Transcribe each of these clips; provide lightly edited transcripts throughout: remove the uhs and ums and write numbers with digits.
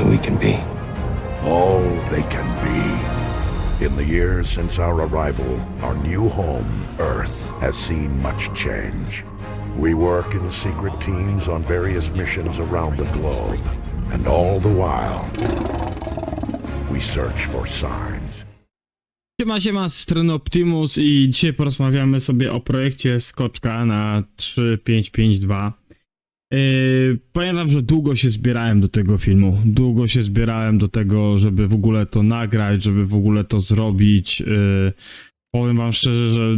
who we can be. All they can be. In the years since our arrival, our new home, Earth, has seen much change. We work in secret teams on various missions around the globe, and all the while, we search for signs. Siema, z strony Optimus i dzisiaj porozmawiamy sobie o projekcie Skoczka na 3552. Powiem wam, że długo się zbierałem do tego filmu. Długo się zbierałem do tego, żeby w ogóle to nagrać, żeby w ogóle to zrobić. Powiem wam szczerze, że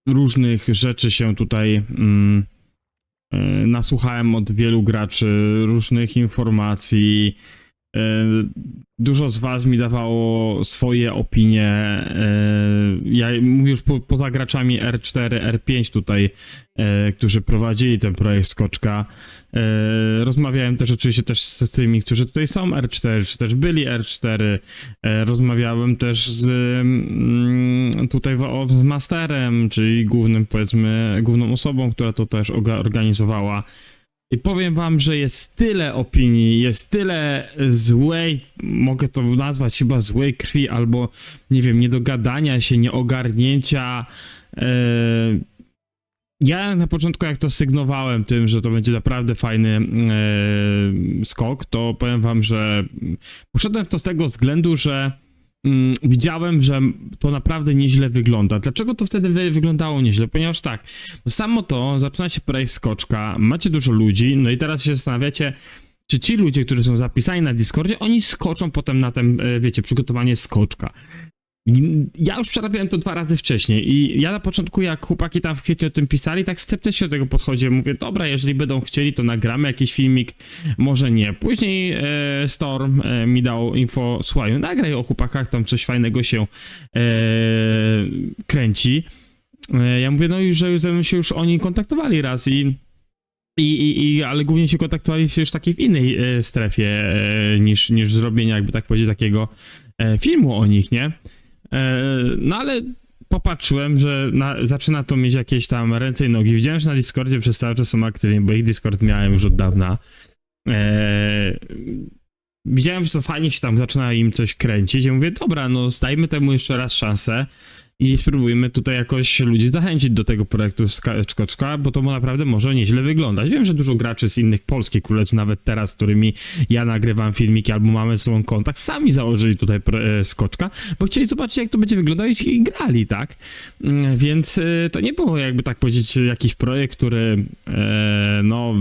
różnych rzeczy się tutaj nasłuchałem od wielu graczy, różnych informacji. Dużo z was mi dawało swoje opinie. Ja mówię już poza graczami R4, R5 tutaj, którzy prowadzili ten projekt Skoczka. Rozmawiałem też oczywiście też z tymi, którzy tutaj są R4, czy też byli R4. Rozmawiałem też z z Masterem, czyli głównym, powiedzmy, główną osobą, która to też organizowała. I powiem wam, że jest tyle opinii, jest tyle złej, mogę to nazwać chyba złej krwi, albo nie wiem, niedogadania się, nieogarnięcia. Ja na początku, jak to sygnowałem tym, że to będzie naprawdę fajny skok, to powiem wam, że poszedłem w to z tego względu, że widziałem, że to naprawdę nieźle wygląda. Dlaczego to wtedy wyglądało nieźle? Ponieważ tak, samo to, zaczyna się projekt Skoczka, macie dużo ludzi, no i teraz się zastanawiacie, czy ci ludzie, którzy są zapisani na Discordzie, oni skoczą potem na ten, wiecie, przygotowanie Skoczka. Ja już przerabiałem to 2 razy wcześniej i ja na początku, jak chłopaki tam w kwietniu o tym pisali, tak sceptycznie do tego podchodziłem. Mówię, dobra, jeżeli będą chcieli, to nagramy jakiś filmik, może nie. Później Storm mi dał info, słuchaj, nagraj o chłopakach, tam coś fajnego się kręci. Ja mówię, no już, że ze mną się już oni kontaktowali raz ale głównie się kontaktowali już w takiej innej strefie niż zrobienia, jakby tak powiedzieć, takiego filmu o nich, nie? No ale popatrzyłem, że zaczyna to mieć jakieś tam ręce i nogi. Widziałem, że na Discordzie przez cały czas są aktywni, bo ich Discord miałem już od dawna. Widziałem, że to fajnie się tam zaczyna im coś kręcić. Ja mówię, dobra, no dajmy temu jeszcze raz szansę i spróbujmy tutaj jakoś ludzi zachęcić do tego projektu Skoczka, bo to naprawdę może nieźle wyglądać. Wiem, że dużo graczy z innych polskich królestw, nawet teraz, z którymi ja nagrywam filmiki albo mamy ze sobą kontakt, sami założyli tutaj Skoczka, bo chcieli zobaczyć, jak to będzie wyglądać i grali, tak? Więc to nie było, jakby tak powiedzieć, jakiś projekt, który no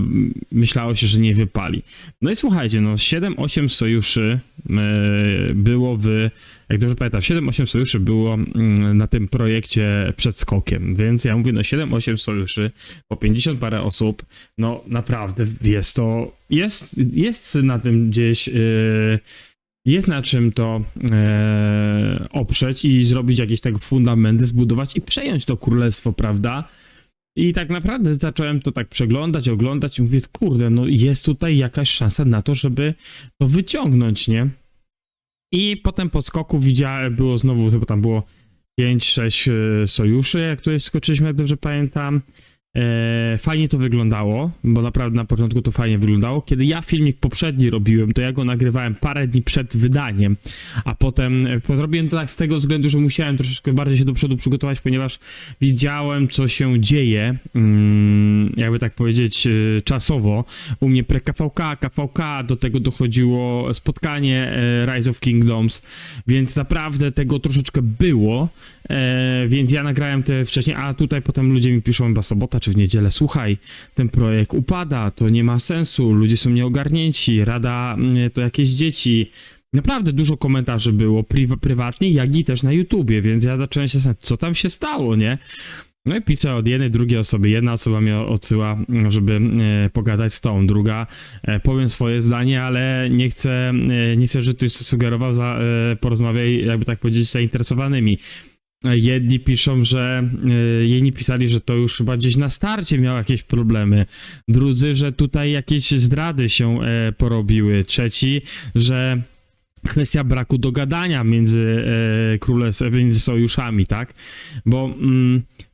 myślało się, że nie wypali. No i słuchajcie, no 7-8 sojuszy było jak dobrze pamiętam, 7-8 sojuszy było na tym projekcie przed skokiem, więc ja mówię, no 7-8 sojuszy, po 50 parę osób, no naprawdę jest na tym gdzieś, jest na czym to oprzeć i zrobić jakieś tak fundamenty, zbudować i przejąć to królestwo, prawda? I tak naprawdę zacząłem to tak przeglądać, oglądać i mówię, kurde, no jest tutaj jakaś szansa na to, żeby to wyciągnąć, nie? I potem po skoku było znowu, chyba tam było 5-6 sojuszy, jak tutaj skoczyliśmy, jak dobrze pamiętam. Fajnie to wyglądało, bo naprawdę na początku to fajnie wyglądało. Kiedy ja filmik poprzedni robiłem, to ja go nagrywałem parę dni przed wydaniem, a potem zrobiłem to tak z tego względu, że musiałem troszeczkę bardziej się do przodu przygotować, ponieważ widziałem, co się dzieje, jakby tak powiedzieć, czasowo. U mnie pre-KVK, KVK, do tego dochodziło spotkanie Rise of Kingdoms, więc naprawdę tego troszeczkę było, więc ja nagrałem te wcześniej, a tutaj potem ludzie mi piszą chyba sobota czy w niedzielę, słuchaj, ten projekt upada, to nie ma sensu, ludzie są nieogarnięci, rada to jakieś dzieci. Naprawdę dużo komentarzy było prywatnie, jak i też na YouTubie, więc ja zacząłem się zastanawiać, co tam się stało, nie? No i pisałem od jednej, drugiej osoby. Jedna osoba mnie odsyła, żeby pogadać z tą, druga powiem swoje zdanie, ale nie chcę, że ktoś sugerował, porozmawiaj, jakby tak powiedzieć, z zainteresowanymi. Jedni piszą, że jedni pisali, że to już chyba gdzieś na starcie miał jakieś problemy. Drudzy, że tutaj jakieś zdrady się porobiły. Trzeci, że kwestia braku dogadania między między sojuszami, tak? Bo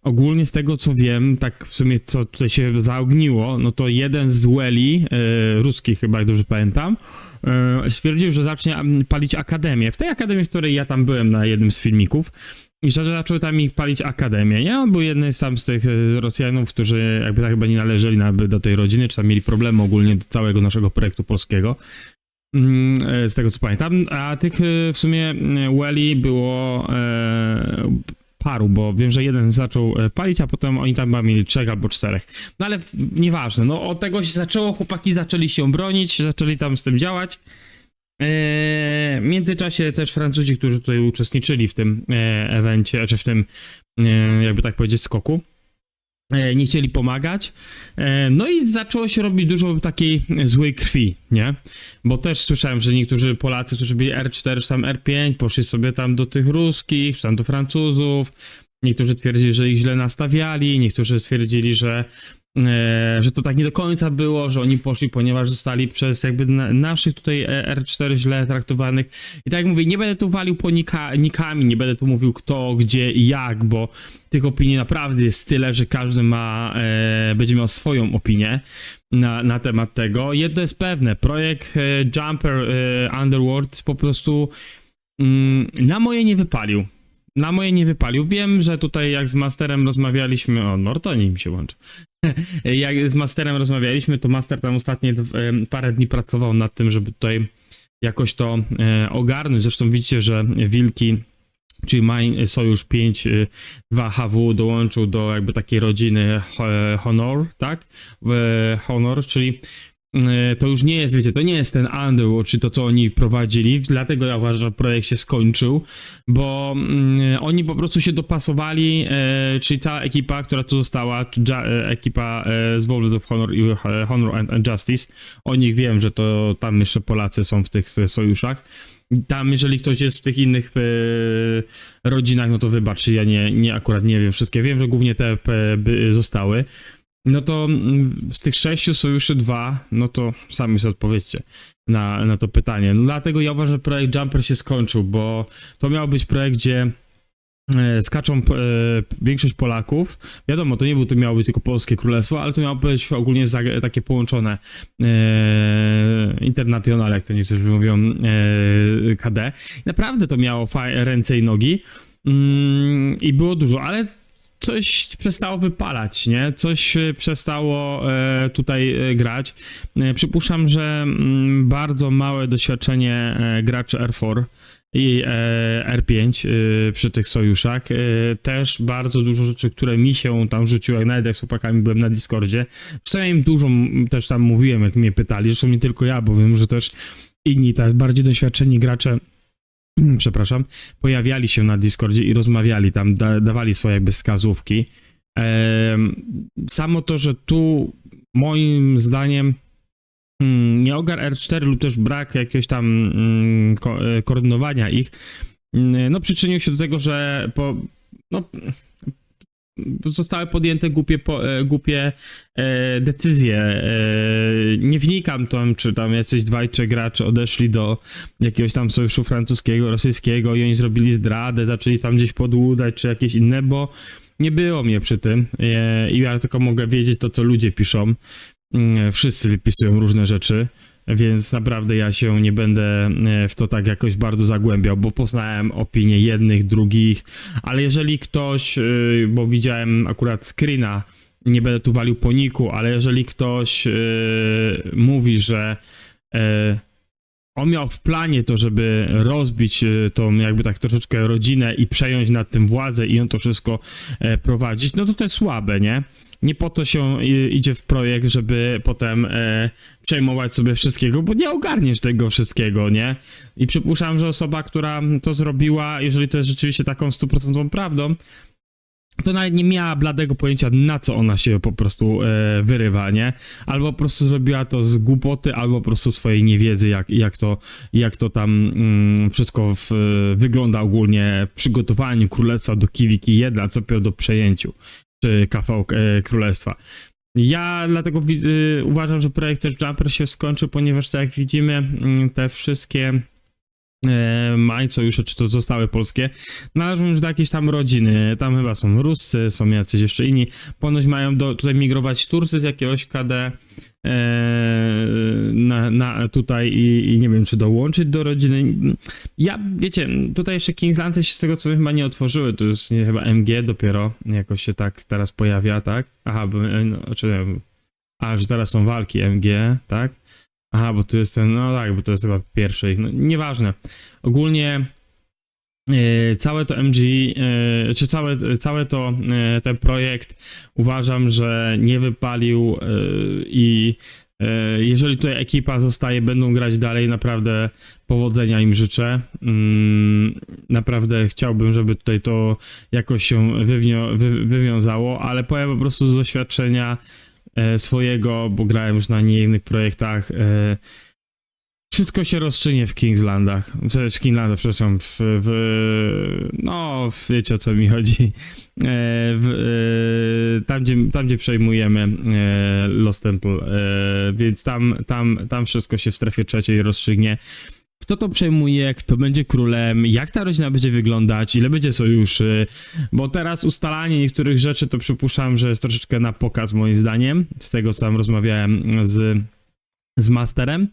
ogólnie z tego, co wiem, tak w sumie co tutaj się zaogniło, no to jeden z Welli, ruski chyba, jak dobrze pamiętam, stwierdził, że zacznie palić akademię. W tej akademii, w której ja tam byłem na jednym z filmików, i że zaczął tam ich palić akademię, nie? On był jednym z tych Rosjanów, którzy jakby tak chyba nie należeli do tej rodziny, czy tam mieli problemy ogólnie do całego naszego projektu polskiego. Z tego co pamiętam. A tych w sumie Welly było paru, bo wiem, że jeden zaczął palić, a potem oni tam chyba mieli 3 albo 4. No ale nieważne, no od tego się zaczęło, chłopaki zaczęli się bronić, zaczęli tam z tym działać. W międzyczasie też Francuzi, którzy tutaj uczestniczyli w tym evencie, czy w tym, jakby tak powiedzieć, skoku, nie chcieli pomagać. No i zaczęło się robić dużo takiej złej krwi, nie? Bo też słyszałem, że niektórzy Polacy, którzy byli R4 czy tam R5, poszli sobie tam do tych ruskich, czy tam do Francuzów. Niektórzy twierdzili, że ich źle nastawiali, niektórzy stwierdzili, że to tak nie do końca było, że oni poszli, ponieważ zostali przez jakby naszych tutaj R4 źle traktowanych. I tak jak mówię, nie będę tu walił po nikami, nie będę tu mówił kto, gdzie i jak, bo tych opinii naprawdę jest tyle, że każdy będzie miał swoją opinię na temat tego. Jedno jest pewne, projekt Jumper Underworld po prostu na moje nie wypalił. Wiem, że tutaj jak z Masterem rozmawialiśmy, Nortoni mi się łączy. Jak z Masterem rozmawialiśmy, to Master tam ostatnie parę dni pracował nad tym, żeby tutaj jakoś to ogarnąć. Zresztą widzicie, że Wilki, czyli Mine Sojusz 5 2HW dołączył do jakby takiej rodziny Honor, tak? Honor, czyli to już nie jest, wiecie, to nie jest ten Underworld, czy to, co oni prowadzili, dlatego ja uważam, że projekt się skończył, bo oni po prostu się dopasowali, czyli cała ekipa, która tu została, ekipa z World of Honor i Honor and Justice, o nich wiem, że to tam jeszcze Polacy są w tych sojuszach. Tam, jeżeli ktoś jest w tych innych rodzinach, no to wybaczcie, ja akurat nie wiem wszystkie, wiem, że głównie te zostały. No to z tych 6 sojuszy 2, no to sami sobie odpowiedzcie na to pytanie. No dlatego ja uważam, że projekt Jumper się skończył, bo to miał być projekt, gdzie skaczą większość Polaków. Wiadomo, to miało być tylko Polskie Królestwo, ale to miało być ogólnie takie połączone internacjonale, jak to niektórzy mówią, KD. Naprawdę to miało ręce i nogi i było dużo, ale coś przestało wypalać, nie? Coś przestało tutaj grać. Przypuszczam, że bardzo małe doświadczenie graczy R4 i R5 przy tych sojuszach. Też bardzo dużo rzeczy, które mi się tam rzuciło, jak nawet jak z chłopakami byłem na Discordzie. Zresztą ja im dużo też tam mówiłem, jak mnie pytali. Zresztą nie tylko ja, bo wiem, że też inni, tak bardziej doświadczeni gracze pojawiali się na Discordzie i rozmawiali tam, dawali swoje jakby wskazówki. Samo to, że tu moim zdaniem nieogar R4 lub też brak jakiegoś tam koordynowania ich, no przyczynił się do tego, że zostały podjęte głupie decyzje. Nie wnikam tam, czy tam jacyś 2 czy 3 gracze odeszli do jakiegoś tam sojuszu francuskiego, rosyjskiego i oni zrobili zdradę, zaczęli tam gdzieś podłudzać, czy jakieś inne, bo nie było mnie przy tym i ja tylko mogę wiedzieć to, co ludzie piszą. Wszyscy wypisują różne rzeczy, więc naprawdę ja się nie będę w to tak jakoś bardzo zagłębiał, bo poznałem opinie jednych, drugich, ale jeżeli ktoś, bo widziałem akurat screena, nie będę tu walił po niku, ale jeżeli ktoś mówi, że on miał w planie to, żeby rozbić tą jakby tak troszeczkę rodzinę i przejąć nad tym władzę i on to wszystko prowadzić, no to jest słabe, nie? Nie po to się idzie w projekt, żeby potem przejmować sobie wszystkiego, bo nie ogarniesz tego wszystkiego, nie? I przypuszczam, że osoba, która to zrobiła, jeżeli to jest rzeczywiście taką 100% prawdą, to nawet nie miała bladego pojęcia, na co ona się po prostu wyrywa, nie? Albo po prostu zrobiła to z głupoty, albo po prostu swojej niewiedzy, jak to tam wszystko wygląda ogólnie w przygotowaniu królestwa do Kiwiki 1, co dopiero do przejęciu czy KV Królestwa. Ja dlatego uważam, że projekt też Jumper się skończył, ponieważ tak jak widzimy, te wszystkie sojusze, czy to zostały polskie, należą już do jakiejś tam rodziny. Tam chyba są Ruscy, są jacyś jeszcze inni. Ponoć mają tutaj migrować Turcy z jakiegoś KD. tutaj i nie wiem, czy dołączyć do rodziny. Ja, wiecie, tutaj jeszcze King's Landsy się z tego co chyba nie otworzyły, to jest chyba MG dopiero jakoś się tak teraz pojawia, tak? Aha, bo, że teraz są walki MG, tak? Aha, bo tu jest ten, no tak, bo to jest chyba pierwszy ich, no nieważne. Ogólnie całe to MG, czy całe to ten projekt uważam, że nie wypalił i jeżeli tutaj ekipa zostaje, będą grać dalej, naprawdę powodzenia im życzę. Naprawdę chciałbym, żeby tutaj to jakoś się wywiązało, ale powiem po prostu z doświadczenia swojego, bo grałem już na niejednych projektach. Wszystko się rozstrzygnie w Kingslandach. Przepraszam, no, wiecie o co mi chodzi. Tam, gdzie przejmujemy Lost Temple, więc tam wszystko się w strefie trzeciej rozstrzygnie. Kto to przejmuje, kto będzie królem, jak ta rodzina będzie wyglądać, ile będzie sojuszy, bo teraz ustalanie niektórych rzeczy to przypuszczam, że jest troszeczkę na pokaz moim zdaniem, z tego co tam rozmawiałem z Masterem.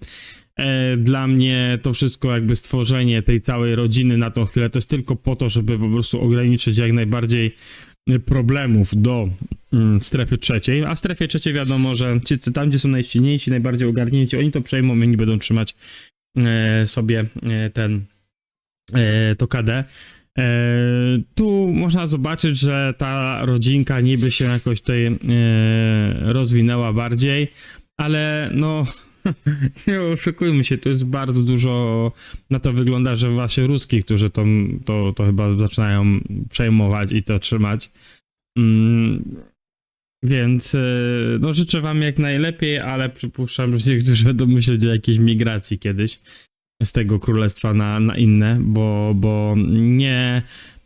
Dla mnie to wszystko jakby stworzenie tej całej rodziny na tą chwilę to jest tylko po to, żeby po prostu ograniczyć jak najbardziej problemów do strefy trzeciej, a w strefie trzeciej wiadomo, że tam gdzie są najsilniejsi, najbardziej ogarnięci, oni to przejmą i nie będą trzymać sobie to KD. Tu można zobaczyć, że ta rodzinka niby się jakoś tutaj rozwinęła bardziej, ale no nie oszukujmy się, tu jest bardzo dużo, na to wygląda, że właśnie Ruski, którzy to chyba zaczynają przejmować i to trzymać. Więc no życzę wam jak najlepiej, ale przypuszczam, że niektórzy będą myśleć o jakiejś migracji kiedyś z tego królestwa na inne, bo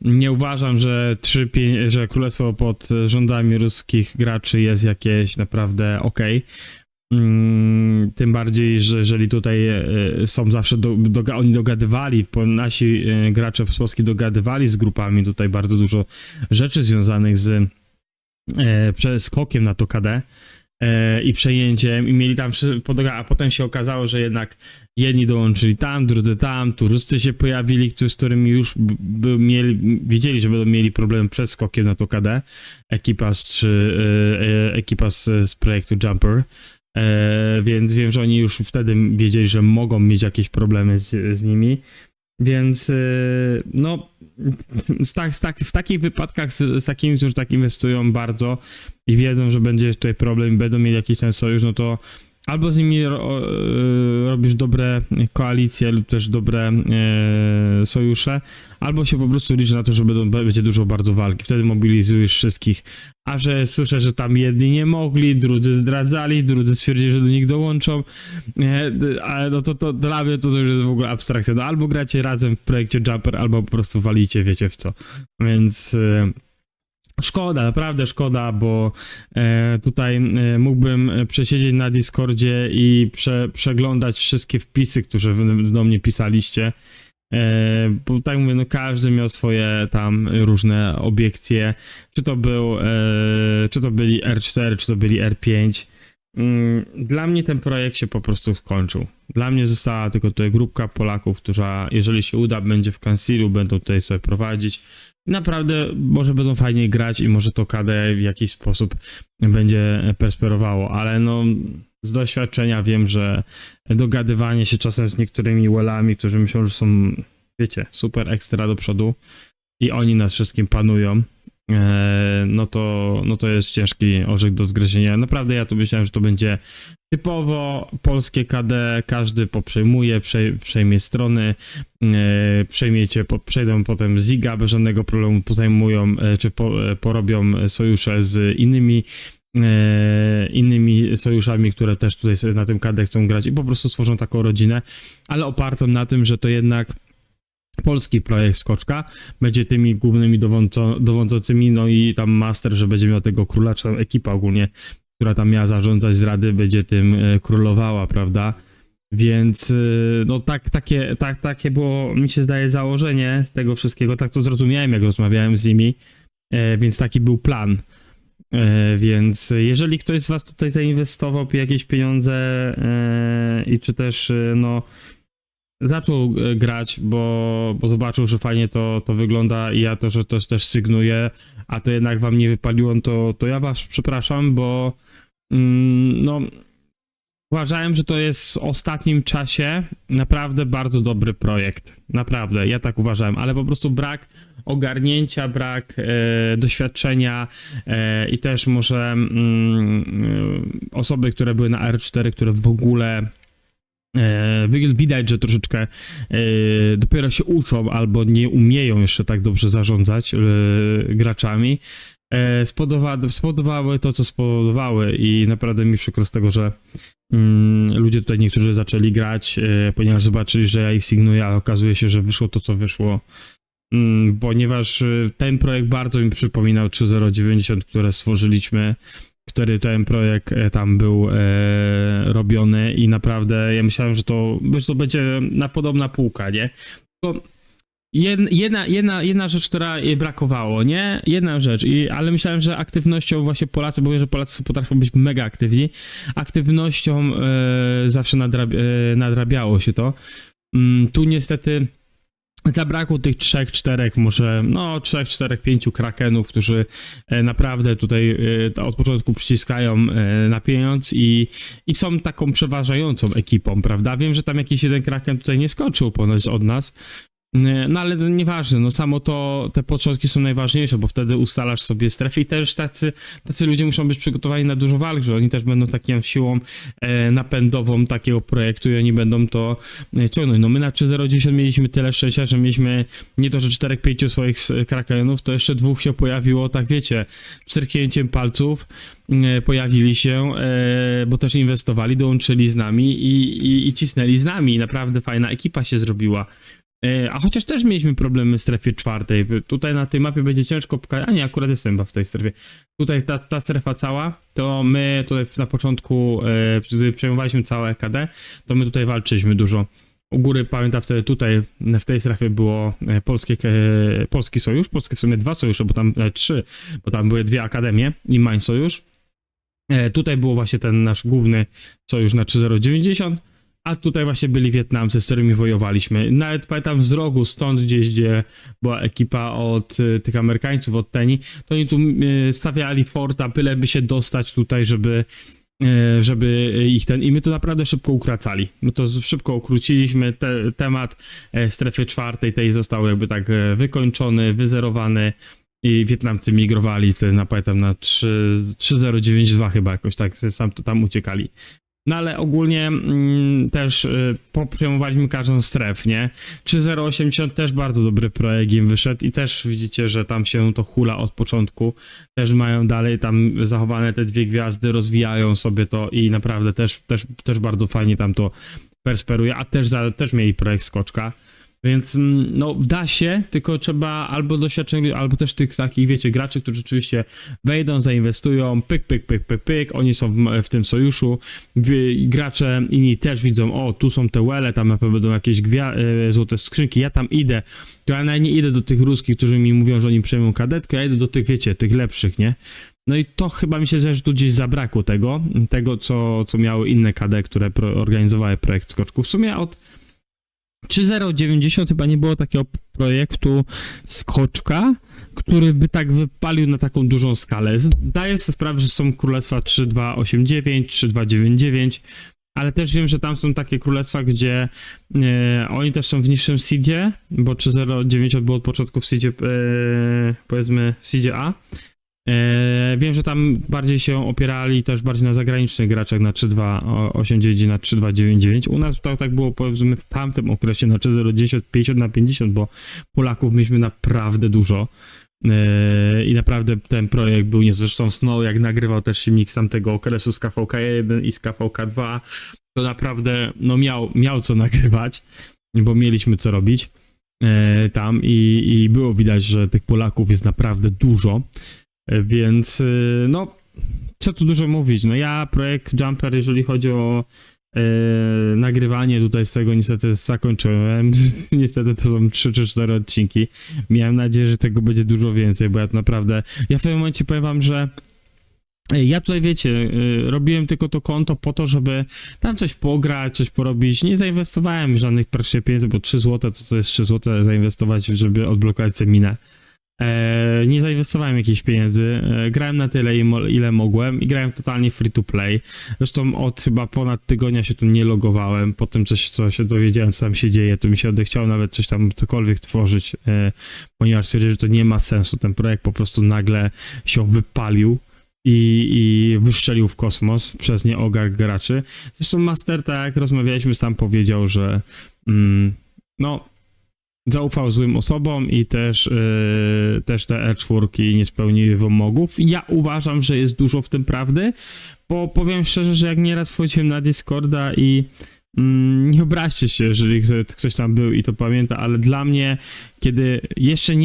nie uważam, że że królestwo pod rządami ruskich graczy jest jakieś naprawdę okej. Tym bardziej, że jeżeli tutaj są zawsze, oni dogadywali, nasi gracze z Polski dogadywali z grupami tutaj bardzo dużo rzeczy związanych z skokiem na to KD i przejęciem i mieli tam a potem się okazało, że jednak jedni dołączyli tam, drudzy tam, tu Ruscy się pojawili, z którymi już wiedzieli, że będą mieli problem przed skokiem na to KD, ekipa z projektu Jumper. Więc wiem, że oni już wtedy wiedzieli, że mogą mieć jakieś problemy z nimi, więc no w takich wypadkach z takimi, którzy tak inwestują bardzo i wiedzą, że będzie tutaj problem i będą mieli jakiś ten sojusz, no to albo z nimi robisz dobre koalicje lub też dobre sojusze, albo się po prostu liczy na to, że będzie dużo bardzo walki. Wtedy mobilizujesz wszystkich. A że słyszę, że tam jedni nie mogli, drudzy zdradzali, drudzy stwierdzili, że do nich dołączą, no to dla mnie to już jest w ogóle abstrakcja. No albo gracie razem w projekcie Jumper, albo po prostu walicie, wiecie w co. Więc szkoda, naprawdę szkoda, bo tutaj mógłbym przesiedzieć na Discordzie i przeglądać wszystkie wpisy, które do mnie pisaliście. Bo tak mówię, no każdy miał swoje tam różne obiekcje, czy to byli R4, czy to byli R5. Dla mnie ten projekt się po prostu skończył. Dla mnie została tylko tutaj grupka Polaków, która, jeżeli się uda, będzie w Concealu, będą tutaj sobie prowadzić. I naprawdę może będą fajnie grać i może to KD w jakiś sposób będzie prosperowało, ale no z doświadczenia wiem, że dogadywanie się czasem z niektórymi wellami, którzy myślą, że są, wiecie, super ekstra do przodu i oni nas wszystkim panują, no to jest ciężki orzech do zgryzienia. Naprawdę ja tu myślałem, że to będzie typowo polskie KD, każdy poprzejmuje, przejmie strony, przejdą potem Ziga bez żadnego problemu, pozajmują, czy porobią sojusze z innymi sojuszami, które też tutaj na tym KD chcą grać i po prostu stworzą taką rodzinę, ale opartą na tym, że to jednak polski projekt Skoczka będzie tymi głównymi dowodzącymi, no i tam Master, że będzie miał tego króla, czy tam ekipa ogólnie, która tam miała zarządzać z rady, będzie tym królowała, prawda? Więc no takie było, mi się zdaje, założenie z tego wszystkiego, tak to zrozumiałem, jak rozmawiałem z nimi, więc taki był plan. Więc jeżeli ktoś z was tutaj zainwestował jakieś pieniądze i czy też no zaczął grać, bo zobaczył, że fajnie to wygląda i ja to, że to też sygnuję, a to jednak wam nie wypaliło, to ja was przepraszam, bo no uważałem, że to jest w ostatnim czasie naprawdę bardzo dobry projekt. Naprawdę, ja tak uważałem, ale po prostu brak ogarnięcia, brak doświadczenia i też może osoby, które były na R4, które w ogóle widać, że troszeczkę dopiero się uczą albo nie umieją jeszcze tak dobrze zarządzać graczami. Spowodowały to, co spowodowały i naprawdę mi przykro z tego, że ludzie tutaj niektórzy zaczęli grać, ponieważ zobaczyli, że ja ich sygnuję, a okazuje się, że wyszło to, co wyszło. Ponieważ ten projekt bardzo mi przypominał 3090, które stworzyliśmy, który ten projekt tam był robiony i naprawdę ja myślałem, że to będzie na podobna półka, nie? Tylko jedna rzecz, która jej brakowało, nie? Jedna rzecz, ale myślałem, że aktywnością właśnie Polacy, bo wiem, że Polacy potrafią być mega aktywni, aktywnością zawsze nadrabiało się to. Tu niestety zabrakło tych 3, 4, może no 3, 4, 5 krakenów, którzy naprawdę tutaj od początku przyciskają na pieniądz i są taką przeważającą ekipą, prawda? Wiem, że tam jakiś jeden kraken tutaj nie skoczył ponoć od nas, no ale to nieważne, no samo to, te początki są najważniejsze, bo wtedy ustalasz sobie strefy i też tacy ludzie muszą być przygotowani na dużo walk, że oni też będą taką siłą napędową takiego projektu i oni będą to ciągnąć. No my na 3.0.10 mieliśmy tyle szczęścia, że mieliśmy nie to, że 4-5 swoich krakenów, to jeszcze 2 się pojawiło, tak wiecie, pstryknięciem palców pojawili się, bo też inwestowali, dołączyli z nami i cisnęli z nami i naprawdę fajna ekipa się zrobiła. A chociaż też mieliśmy problemy w strefie 4. Tutaj na tej mapie będzie ciężko pokazać. A nie, akurat jestem chyba w tej strefie. Tutaj ta strefa cała, to my tutaj na początku, gdy przejmowaliśmy całe EKD, to my tutaj walczyliśmy dużo. U góry pamiętam wtedy tutaj w tej strefie było polski sojusz, polskie w sumie 2 sojusze, bo tam 3, bo tam były 2 akademie i Main sojusz. Tutaj było właśnie ten nasz główny sojusz na 3.0.90. A tutaj właśnie byli Wietnamcy, z którymi wojowaliśmy. Nawet pamiętam z rogu, stąd gdzieś, gdzie była ekipa od tych Amerykańców, od Teni, to oni tu stawiali forta, byleby się dostać tutaj, żeby ich i my to naprawdę szybko ukracali. My to szybko ukróciliśmy, temat strefy 4 tej został jakby tak wykończony, wyzerowany i Wietnamcy migrowali, pamiętam na 3.092 chyba jakoś tak, tam uciekali. No ale ogólnie też przejmowaliśmy każdą stref, nie? 3.0.80 też bardzo dobry projekt im wyszedł i też widzicie, że tam się to hula od początku. Też mają dalej tam zachowane te 2 gwiazdy, rozwijają sobie to i naprawdę też bardzo fajnie tam to persperuje, a też mieli projekt Skoczka. Więc no da się, tylko trzeba albo doświadczeń, albo też tych takich, wiecie, graczy, którzy rzeczywiście wejdą, zainwestują, pyk, oni są w tym sojuszu, gracze inni też widzą, o, tu są te wele, tam na pewno będą jakieś złote skrzynki, ja tam idę, to ja nawet nie idę do tych ruskich, którzy mi mówią, że oni przejmą kadetkę, ja idę do tych, wiecie, tych lepszych, nie? No i to chyba mi się zdaje, że tu gdzieś zabrakło tego co miały inne KD, które organizowały projekt skoczków. W sumie od 3.0.90 chyba nie było takiego projektu skoczka, który by tak wypalił na taką dużą skalę. Zdaję sobie sprawę, że są królestwa 3.2.89, 3.2.99, ale też wiem, że tam są takie królestwa, gdzie oni też są w niższym seedzie, bo 3.0.90 było od początku w seedzie, powiedzmy w seedzie A. Wiem, że tam bardziej się opierali też bardziej na zagranicznych graczach na 3.2.89 i na 3.2.99. U nas to tak było powiedzmy w tamtym okresie na 3.0.10, 50/50, bo Polaków mieliśmy naprawdę dużo. I naprawdę ten projekt był niezły. Zresztą Snow, jak nagrywał też filmik z tamtego okresu z KVK1 i z KVK2, to naprawdę no miał co nagrywać, bo mieliśmy co robić tam i było widać, że tych Polaków jest naprawdę dużo. Więc no, co tu dużo mówić, no ja projekt Jumper, jeżeli chodzi o nagrywanie tutaj z tego niestety zakończyłem, niestety to są 3 czy 4 odcinki, miałem nadzieję, że tego będzie dużo więcej, bo ja to naprawdę, ja w tym momencie powiem wam, że Ja tutaj, wiecie, robiłem tylko to konto po to, żeby tam coś pograć, coś porobić. Nie zainwestowałem żadnych praktycznie pieniędzy, bo 3 zł to jest 3 zł zainwestować, żeby odblokować seminę. Nie zainwestowałem jakichś pieniędzy, grałem na tyle, ile mogłem i grałem totalnie free to play. Zresztą od chyba ponad tygodnia się tu nie logowałem, po tym co się dowiedziałem, co tam się dzieje, to mi się odechciało nawet coś tam, cokolwiek tworzyć, ponieważ stwierdziłem, że to nie ma sensu, ten projekt po prostu nagle się wypalił i wystrzelił w kosmos przez nieogar graczy. Zresztą Master, tak jak rozmawialiśmy, sam powiedział, że no zaufał złym osobom i też te E4 nie spełniły wymogów. Ja uważam, że jest dużo w tym prawdy, bo powiem szczerze, że jak nieraz wchodziłem na Discorda i nie obraźcie się, jeżeli ktoś tam był i to pamięta, ale dla mnie, kiedy jeszcze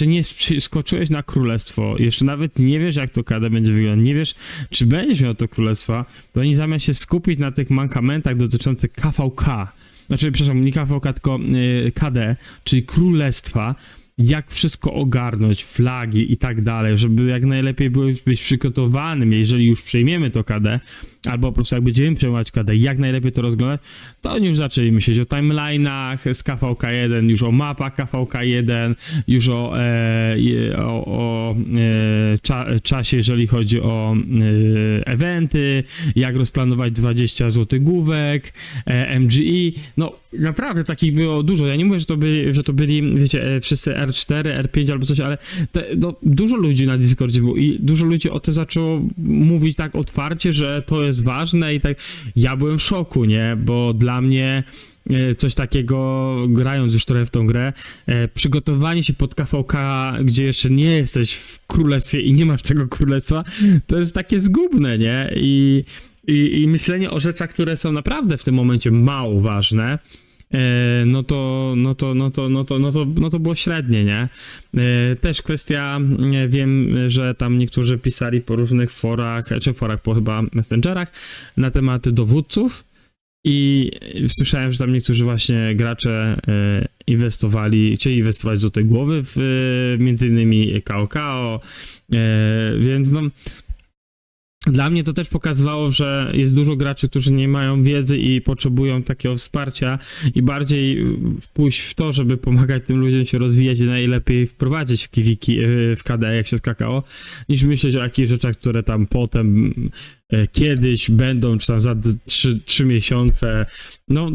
nie skoczyłeś na królestwo, jeszcze nawet nie wiesz, jak to KD będzie wyglądać, nie wiesz, czy będziesz miał to królestwa, to oni zamiast się skupić na tych mankamentach dotyczących KVK, znaczy, przepraszam, nie KVK, tylko KD, czyli królestwa, jak wszystko ogarnąć, flagi i tak dalej, żeby jak najlepiej być przygotowanym, jeżeli już przejmiemy to KD, albo po prostu jak będziemy przejmować KD, jak najlepiej to rozglądać, to oni już zaczęli myśleć o timeline'ach z KVK1, już o mapach KVK1, już o czasie, jeżeli chodzi o eventy, jak rozplanować 20 złotygłówek, MGE, no naprawdę takich było dużo. Ja nie mówię, że to byli, wiecie, wszyscy R4, R5 albo coś, ale dużo ludzi na Discordzie było i dużo ludzi o tym zaczęło mówić tak otwarcie, że to jest ważne i tak. Ja byłem w szoku, nie? Bo dla mnie coś takiego, grając już trochę w tą grę, przygotowanie się pod KVK, gdzie jeszcze nie jesteś w królestwie i nie masz tego królestwa, to jest takie zgubne, nie? I myślenie o rzeczach, które są naprawdę w tym momencie mało ważne, no to było średnie, nie? Też kwestia, wiem, że tam niektórzy pisali po różnych forach, czy forach, po chyba messengerach, na temat dowódców i słyszałem, że tam niektórzy właśnie gracze chcieli inwestować złote głowy w między innymi KOKO, więc no dla mnie to też pokazywało, że jest dużo graczy, którzy nie mają wiedzy i potrzebują takiego wsparcia i bardziej pójść w to, żeby pomagać tym ludziom się rozwijać i najlepiej wprowadzić w kiwiki, w KD, jak się skakało, niż myśleć o jakichś rzeczach, które tam potem kiedyś będą, czy tam za 3 miesiące. No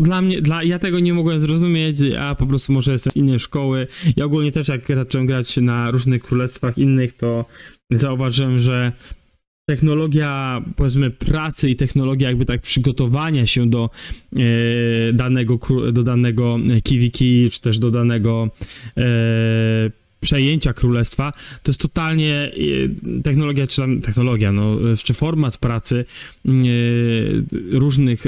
ja tego nie mogłem zrozumieć, a po prostu może jestem z innej szkoły. Ja ogólnie też jak zacząłem grać na różnych królestwach innych, to zauważyłem, że technologia, powiedzmy, pracy i technologia jakby tak przygotowania się do danego kiwiki, czy też do danego przejęcia królestwa, to jest totalnie technologia, czy format pracy różnych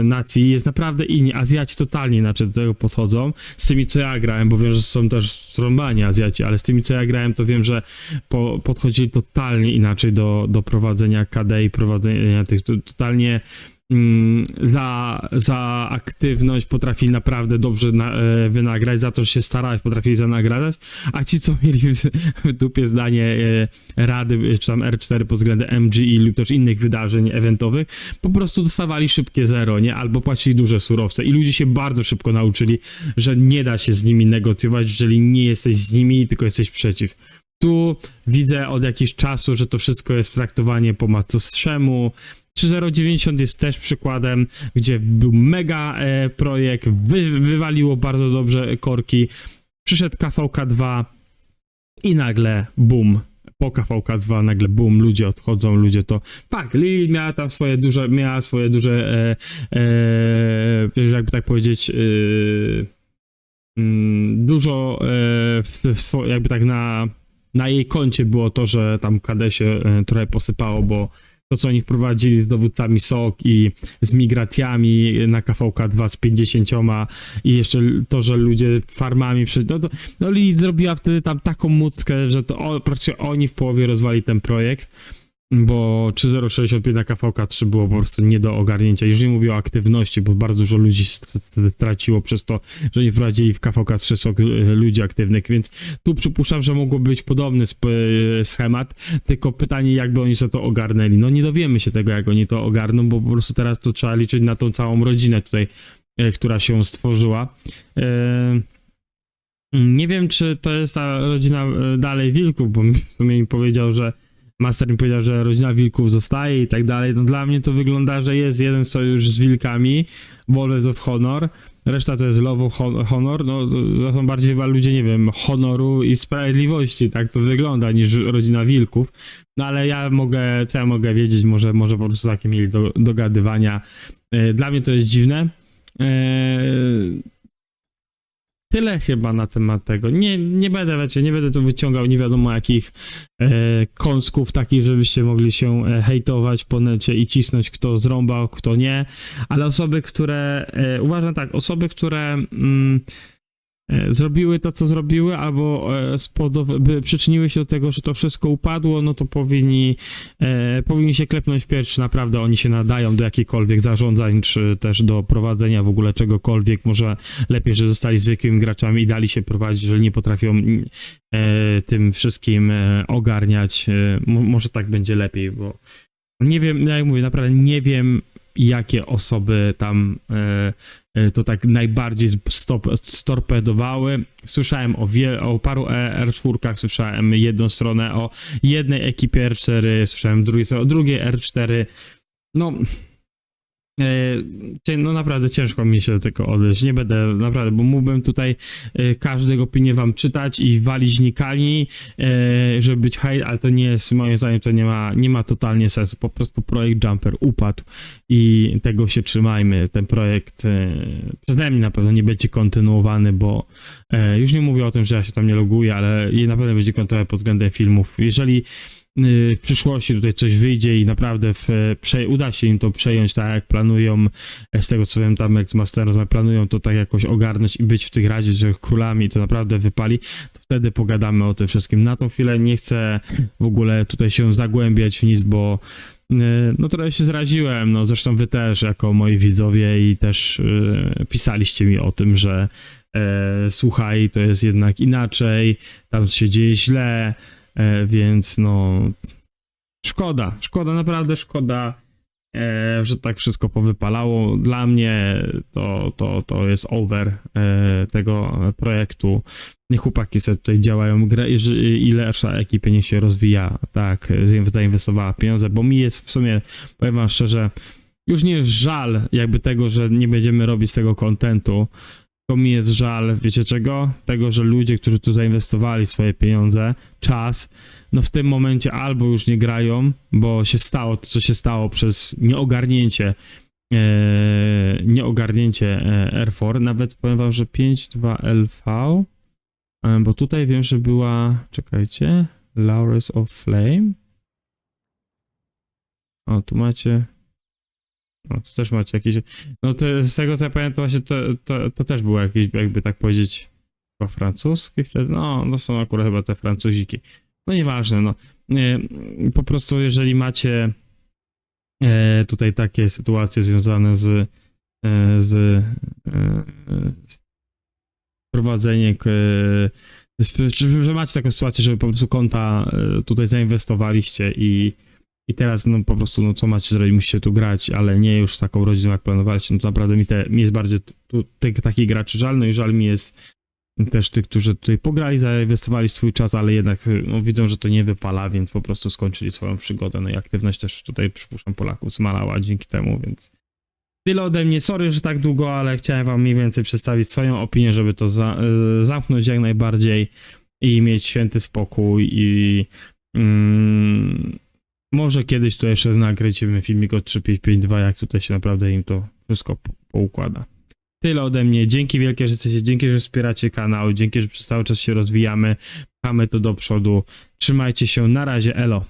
nacji jest naprawdę inny. Azjaci totalnie inaczej do tego podchodzą. Z tymi, co ja grałem, bo wiem, że są też strąbani Azjaci, ale z tymi, co ja grałem, to wiem, że podchodzili totalnie inaczej do prowadzenia KD i prowadzenia tych totalnie za aktywność potrafili naprawdę dobrze wynagrać, za to, że się starałeś, potrafili nagradzać, a ci, co mieli w dupie zdanie rady, czy tam R4 pod względem MGE lub też innych wydarzeń eventowych, po prostu dostawali szybkie zero, nie? Albo płacili duże surowce i ludzie się bardzo szybko nauczyli, że nie da się z nimi negocjować, jeżeli nie jesteś z nimi, tylko jesteś przeciw. Tu widzę od jakiegoś czasu, że to wszystko jest traktowanie po macoszemu. 3090 jest też przykładem, gdzie był mega projekt, wywaliło bardzo dobrze korki, przyszedł KVK2 i nagle boom, po KVK2 nagle boom, ludzie odchodzą, ludzie to... Tak, Lili miała tam swoje duże, jakby tak powiedzieć, dużo jakby tak na jej koncie było to, że tam KD się trochę posypało, bo to, co oni wprowadzili z dowódcami SOK i z migracjami na KVK2 z 50 i jeszcze to, że ludzie farmami Lili zrobiła wtedy tam taką muckę, że to praktycznie oni w połowie rozwali ten projekt. bo 3065 na KVK3 było po prostu nie do ogarnięcia. Już nie mówię o aktywności, bo bardzo dużo ludzi straciło przez to, że nie wprowadzili w KVK3 sok ludzi aktywnych, więc tu przypuszczam, że mogło być podobny schemat, tylko pytanie, jakby oni sobie to ogarnęli. No nie dowiemy się tego, jak oni to ogarną, bo po prostu teraz to trzeba liczyć na tą całą rodzinę tutaj, która się stworzyła. Nie wiem, czy to jest ta rodzina dalej Wilków, bo w sumie mi powiedział, że Master mi powiedział, że rodzina Wilków zostaje i tak dalej. No dla mnie to wygląda, że jest jeden sojusz z Wilkami, Wolves of Honor, reszta to jest Love of Honor, no to są bardziej chyba ludzie, nie wiem, honoru i sprawiedliwości, tak to wygląda, niż rodzina Wilków. No ale co ja mogę wiedzieć, może po prostu takie mieli dogadywania. Dla mnie to jest dziwne. Tyle chyba na temat tego. Nie będę tu wyciągał nie wiadomo jakich kąsków takich, żebyście mogli się hejtować po necie i cisnąć, kto zrąbał, kto nie, ale osoby, które uważam tak, osoby, które zrobiły to, co zrobiły, albo przyczyniły się do tego, że to wszystko upadło, no to powinni się klepnąć w pierś, naprawdę oni się nadają do jakichkolwiek zarządzań, czy też do prowadzenia w ogóle czegokolwiek, może lepiej, że zostali zwykłymi graczami i dali się prowadzić, jeżeli nie potrafią tym wszystkim ogarniać, może tak będzie lepiej, bo nie wiem, jak mówię, naprawdę nie wiem, jakie osoby tam to tak najbardziej storpedowały. Słyszałem o paru R4, słyszałem jedną stronę o jednej ekipie R4, słyszałem o drugiej R4. No naprawdę ciężko mi się do tego odejść, nie będę, naprawdę, bo mógłbym tutaj każdego opinię wam czytać i walić nikami, żeby być hejt, ale to nie jest, moim zdaniem to nie ma totalnie sensu, po prostu projekt Jumper upadł i tego się trzymajmy, ten projekt przeze mnie na pewno nie będzie kontynuowany, bo już nie mówię o tym, że ja się tam nie loguję, ale na pewno będzie kontynuowany pod względem filmów, jeżeli w przyszłości tutaj coś wyjdzie i naprawdę uda się im to przejąć tak jak planują, z tego co wiem tam jak z Masterem planują to tak jakoś ogarnąć i być w tych razie, że królami to naprawdę wypali, to wtedy pogadamy o tym wszystkim. Na tą chwilę nie chcę w ogóle tutaj się zagłębiać w nic, bo no trochę się zraziłem, no zresztą wy też jako moi widzowie i też pisaliście mi o tym, że słuchaj, to jest jednak inaczej, tam się dzieje źle, więc no szkoda, naprawdę szkoda, że tak wszystko powypalało. Dla mnie to jest over tego projektu. Niech chłopaki sobie tutaj działają, ile reszta ekipy niech się rozwija, tak, zainwestowała pieniądze, bo mi jest w sumie, powiem wam szczerze, już nie jest żal jakby tego, że nie będziemy robić tego kontentu, to mi jest żal, wiecie czego? Tego, że ludzie, którzy tu zainwestowali swoje pieniądze, czas, no w tym momencie albo już nie grają, bo się stało to, co się stało przez nieogarnięcie R4, nawet powiem wam, że 5.2 LV, bo tutaj wiem, że była, czekajcie, Laurels of Flame. O, tu macie... No, to też macie jakieś... No to z tego co ja pamiętam, właśnie to też było jakieś, jakby tak powiedzieć, chyba francuskie wtedy. No, to są akurat chyba te francuziki. No nieważne, no. Po prostu jeżeli macie tutaj takie sytuacje związane z prowadzeniem, że macie taką sytuację, że po prostu konta tutaj zainwestowaliście i teraz no po prostu no co macie zrobić, musicie tu grać, ale nie już taką rodziną jak planowaliście, no to naprawdę mi jest bardziej takich graczy żal, no i żal mi jest też tych, którzy tutaj pograli, zainwestowali swój czas, ale jednak no, widzą, że to nie wypala, więc po prostu skończyli swoją przygodę, no i aktywność też tutaj, przypuszczam, Polaków zmalała dzięki temu, więc tyle ode mnie, sorry, że tak długo, ale chciałem wam mniej więcej przedstawić swoją opinię, żeby to zamknąć jak najbardziej i mieć święty spokój i może kiedyś to jeszcze nakręcimy filmik o 3552, jak tutaj się naprawdę im to wszystko poukłada. Tyle ode mnie. Dzięki wielkie, że jesteście, dzięki, że wspieracie kanał, dzięki, że przez cały czas się rozwijamy, pchamy to do przodu. Trzymajcie się, na razie, elo.